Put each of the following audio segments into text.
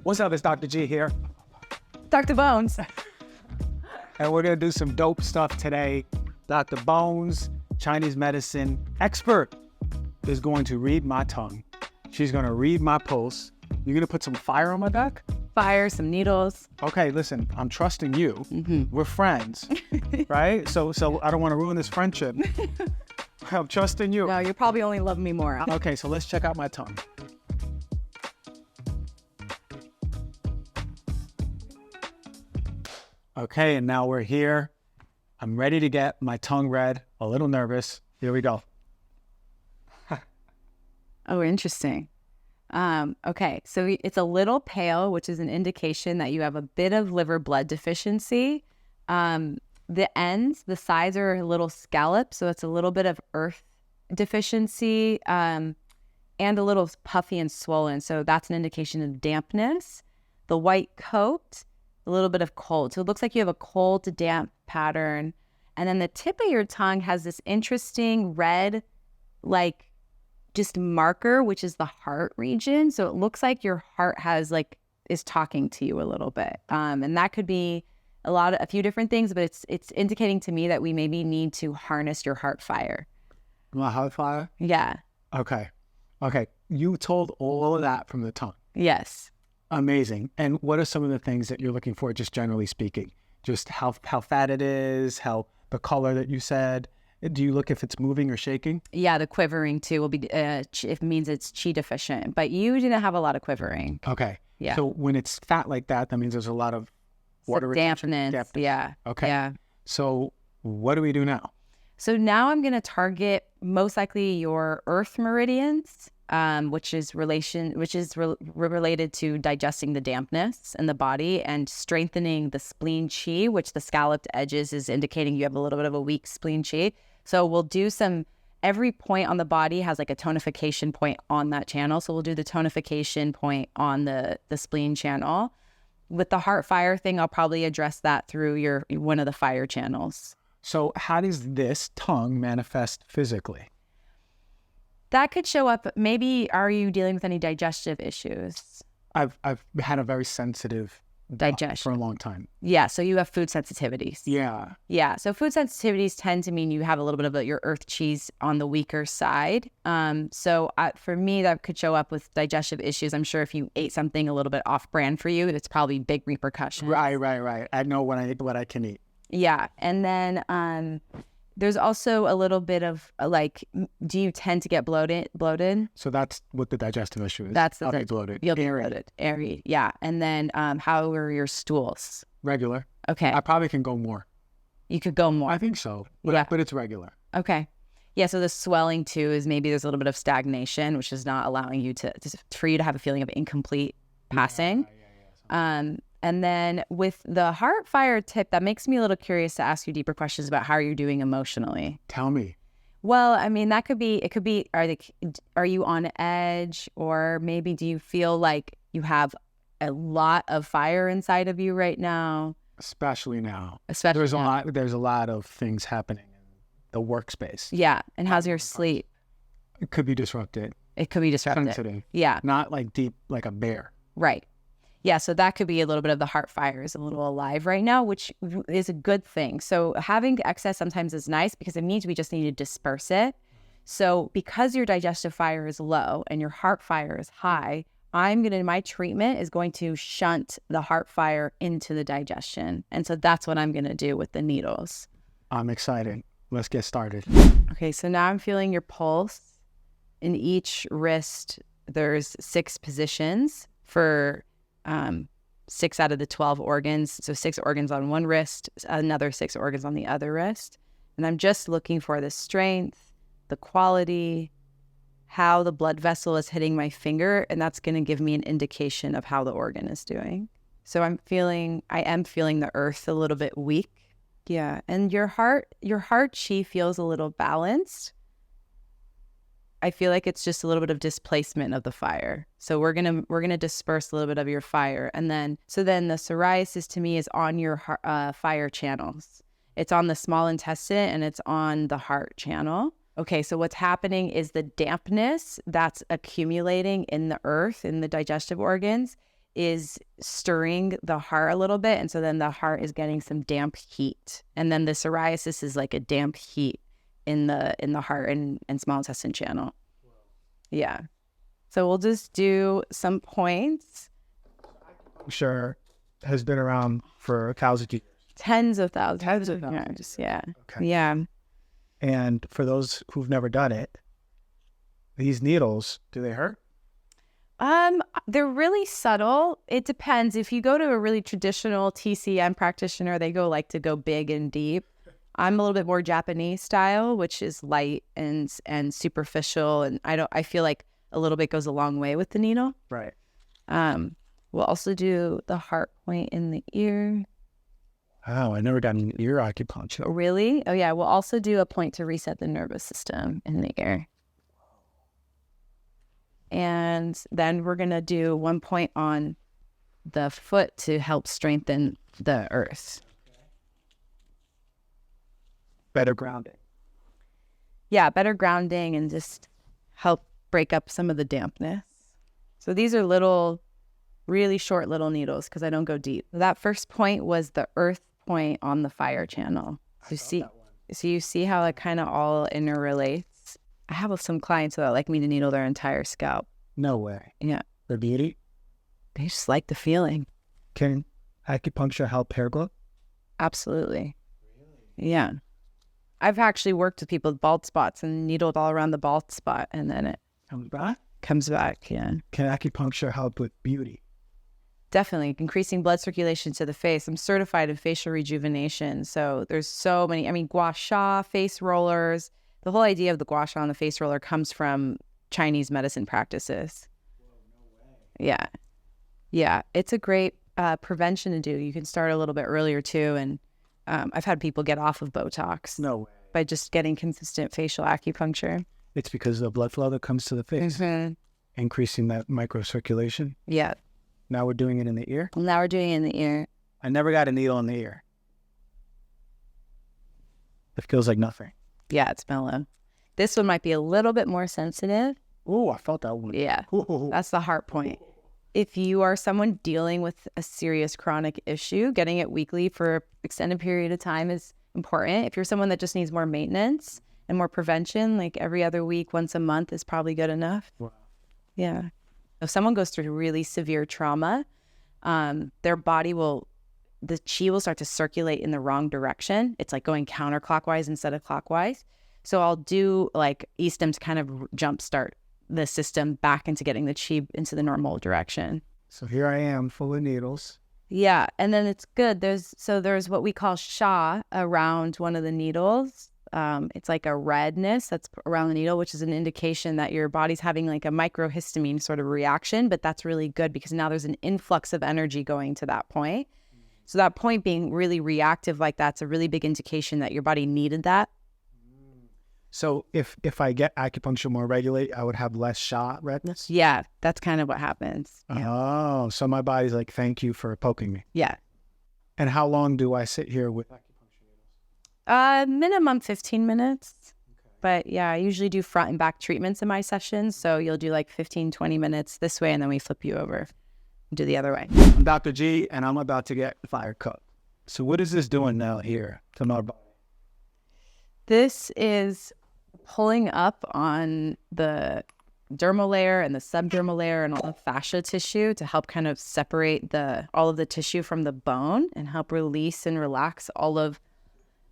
What's up, it's Dr. G here. Dr. Bones. And we're gonna do some dope stuff today. Dr. Bones, Chinese medicine expert, is going to read my tongue. She's gonna read my pulse. You're gonna put some fire on my back? Fire, some needles. Okay, listen, I'm trusting you. We're friends, right? So I don't wanna ruin this friendship. I'm trusting you. No, you'll probably only love me more. Okay, so let's check out my tongue. Okay, and now we're here. I'm ready to get my tongue read. A little nervous. Here we go. Oh, interesting. Okay, so it's a little pale, which is an indication that you have a bit of liver blood deficiency. The ends, the sides are a little scalloped, so it's a little bit of earth deficiency, and a little puffy and swollen. So that's an indication of dampness. The white coat, a little bit of cold. So it looks like you have a cold to damp pattern. And then the tip of your tongue has this interesting red, like just marker, which is the heart region. So it looks like your heart is talking to you a little bit. And that could be a few different things, but it's indicating to me that we maybe need to harness your heart fire. My heart fire? Yeah. Okay. You told all of that from the tongue. Yes. Amazing. And what are some of the things that you're looking for, just generally speaking? Just how fat it is, how the color that you said. Do you look if it's moving or shaking? Yeah, the quivering too will be, it means it's qi deficient, but you didn't have a lot of quivering. Okay. Yeah. So when it's fat like that means there's a lot of water dampness. Yeah. Okay. Yeah. So what do we do now? So now I'm going to target most likely your earth meridians, which is related to digesting the dampness in the body and strengthening the spleen qi, which the scalloped edges is indicating you have a little bit of a weak spleen qi. So we'll do every point on the body has like a tonification point on that channel. So we'll do the tonification point on the spleen channel. With the heart fire thing, I'll probably address that through one of the fire channels. So how does this tongue manifest physically? That could show up. Maybe are you dealing with any digestive issues? I've had a very sensitive digestion for a long time. Yeah, so you have food sensitivities. Yeah. So food sensitivities tend to mean you have a little bit of your earth cheese on the weaker side. So for me, that could show up with digestive issues. I'm sure if you ate something a little bit off-brand for you, it's probably big repercussions. Right. I know what I can eat. Yeah, and then there's also a little bit of do you tend to get bloated? So that's what the digestive issue is. I'll be bloated. You'll be bloated. Airy. Yeah. And then how are your stools? Regular. Okay. I probably can go more. You could go more. I think so. But it's regular. Okay. Yeah. So the swelling too is maybe there's a little bit of stagnation, which is not allowing you for you to have a feeling of incomplete passing. Yeah. And then with the heart fire tip, that makes me a little curious to ask you deeper questions about how you're doing emotionally. Tell me. Well, I mean, it could be, are you on edge, or maybe do you feel like you have a lot of fire inside of you right now? Especially now. There's a lot of things happening in the workspace. Yeah. And how's your sleep? It could be disrupted. Sensitive. Yeah. Not like deep, like a bear. Right. Yeah, so that could be a little bit of the heart fire is a little alive right now, which is a good thing. So having excess sometimes is nice because it means we just need to disperse it. So because your digestive fire is low and your heart fire is high, my treatment is going to shunt the heart fire into the digestion. And so that's what I'm going to do with the needles. I'm excited. Let's get started. Okay, so now I'm feeling your pulse. In each wrist, there's 6 positions for 6 out of the 12 organs. So 6 organs on one wrist, another 6 organs on the other wrist. And I'm just looking for the strength, the quality, how the blood vessel is hitting my finger. And that's going to give me an indication of how the organ is doing. So I am feeling the earth a little bit weak. Yeah. And your heart chi feels a little balanced. I feel like it's just a little bit of displacement of the fire. So we're gonna disperse a little bit of your fire, and then the psoriasis to me is on your fire channels. It's on the small intestine and it's on the heart channel. Okay, so what's happening is the dampness that's accumulating in the earth, in the digestive organs, is stirring the heart a little bit. And so then the heart is getting some damp heat. And then the psoriasis is like a damp heat in the heart and small intestine channel. Wow. Yeah. So we'll just do some points. Sure. Has been around for thousands of years. Tens of thousands of years. Yeah. Okay. Yeah. And for those who've never done it, these needles, do they hurt? They're really subtle. It depends. If you go to a really traditional TCM practitioner, they to go big and deep. I'm a little bit more Japanese style, which is light and superficial, and I feel like a little bit goes a long way with the needle. Right. We'll also do the heart point in the ear. Oh, I never got an ear acupuncture. Really? Oh yeah. We'll also do a point to reset the nervous system in the ear. And then we're going to do 1 point on the foot to help strengthen the earth. Better grounding. Yeah, better grounding and just help break up some of the dampness. So these are really short little needles because I don't go deep. That first point was the earth point on the fire channel. So you see how it kind of all interrelates? I have some clients that like me to needle their entire scalp. No way. Yeah. The beauty? They just like the feeling. Can acupuncture help hair growth? Absolutely. Really? Yeah. I've actually worked with people with bald spots and needled all around the bald spot, and then it comes back. Yeah. Can acupuncture help with beauty? Definitely. Increasing blood circulation to the face. I'm certified in facial rejuvenation. So there's so many, gua sha, face rollers. The whole idea of the gua sha and the face roller comes from Chinese medicine practices. Whoa, no way. Yeah. Yeah. It's a great prevention to do. You can start a little bit earlier too. And I've had people get off of Botox. No way. By just getting consistent facial acupuncture. It's because of the blood flow that comes to the face. Mm-hmm. Increasing that microcirculation. Yeah. Now we're doing it in the ear? Now we're doing it in the ear. I never got a needle in the ear. It feels like nothing. Yeah, it's mellow. This one might be a little bit more sensitive. Oh, I felt that one. Yeah, that's the heart point. If you are someone dealing with a serious chronic issue, getting it weekly for an extended period of time is important. If you're someone that just needs more maintenance and more prevention, like every other week, once a month is probably good enough. Wow. Yeah. If someone goes through really severe trauma, their body the chi will start to circulate in the wrong direction. It's like going counterclockwise instead of clockwise. So I'll do like e-stim to kind of jumpstart the system back into getting the chi into the normal direction. So here I am, full of needles. Yeah, and then it's good. There's what we call sha around one of the needles. It's like a redness that's around the needle, which is an indication that your body's having like a microhistamine sort of reaction, but that's really good because now there's an influx of energy going to that point. So that point being really reactive like that's a really big indication that your body needed that. So if I get acupuncture more regularly, I would have less sha redness? Yeah, that's kind of what happens. Yeah. Oh, so my body's like, thank you for poking me. Yeah. And how long do I sit here with acupuncture needles? Minimum 15 minutes. Okay. But yeah, I usually do front and back treatments in my sessions. So you'll do like 15, 20 minutes this way, and then we flip you over and do the other way. I'm Dr. G, and I'm about to get fire cut. So what is this doing now here to my body? This is pulling up on the dermal layer and the subdermal layer and all the fascia tissue to help kind of separate all of the tissue from the bone and help release and relax all of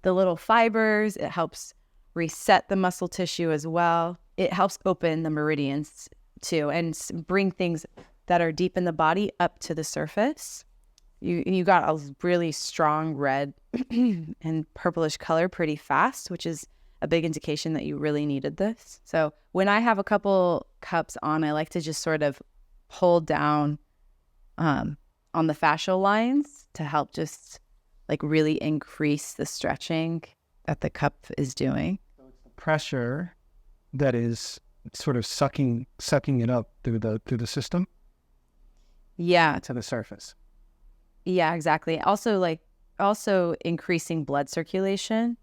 the little fibers. It helps reset the muscle tissue as well. It helps open the meridians too and bring things that are deep in the body up to the surface. You got a really strong red and purplish color pretty fast, which is a big indication that you really needed this. So when I have a couple cups on, I like to just sort of pull down on the fascial lines to help just like really increase the stretching that the cup is doing. So it's the pressure that is sort of sucking it up through the system. Yeah. To the surface. Yeah, exactly. Also increasing blood circulation.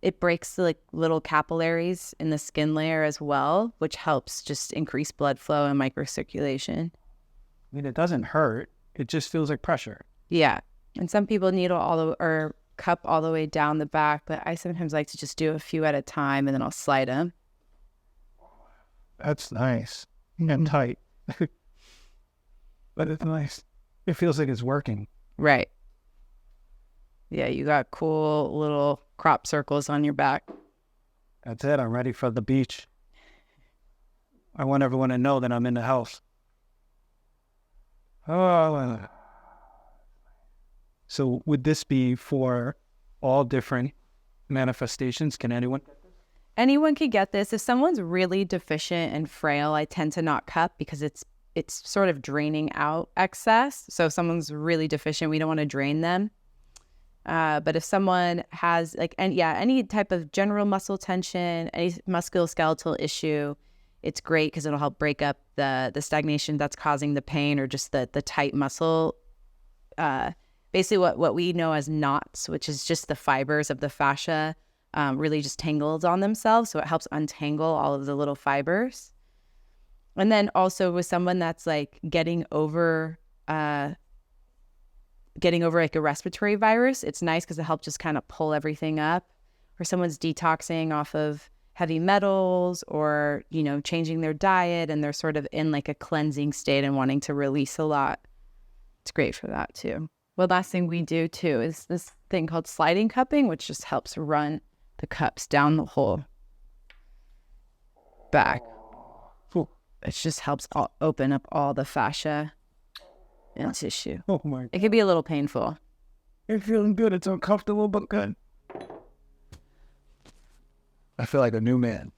It breaks the little capillaries in the skin layer as well, which helps just increase blood flow and microcirculation. I mean, it doesn't hurt. It just feels like pressure. Yeah. And some people needle or cup all the way down the back, but I sometimes like to just do a few at a time and then I'll slide them. That's nice and tight. But it's nice. It feels like it's working. Right. Yeah, you got cool little crop circles on your back. That's it. I'm ready for the beach. I want everyone to know that I'm in the house. Oh. So would this be for all different manifestations? Can anyone? Anyone could get this. If someone's really deficient and frail, I tend to not cup because it's sort of draining out excess. So if someone's really deficient, we don't want to drain them. But if someone has any type of general muscle tension, any musculoskeletal issue, it's great because it'll help break up the stagnation that's causing the pain or just the tight muscle. Basically what we know as knots, which is just the fibers of the fascia, really just tangled on themselves. So it helps untangle all of the little fibers. And then also with someone that's like getting over like a respiratory virus, it's nice because it helps just kind of pull everything up. Or someone's detoxing off of heavy metals or, changing their diet and they're sort of in like a cleansing state and wanting to release a lot. It's great for that too. Well, last thing we do too is this thing called sliding cupping, which just helps run the cups down the whole back. Cool. It just helps open up all the fascia and tissue. Oh my. It can be a little painful. It's feeling good. It's uncomfortable, but good. I feel like a new man.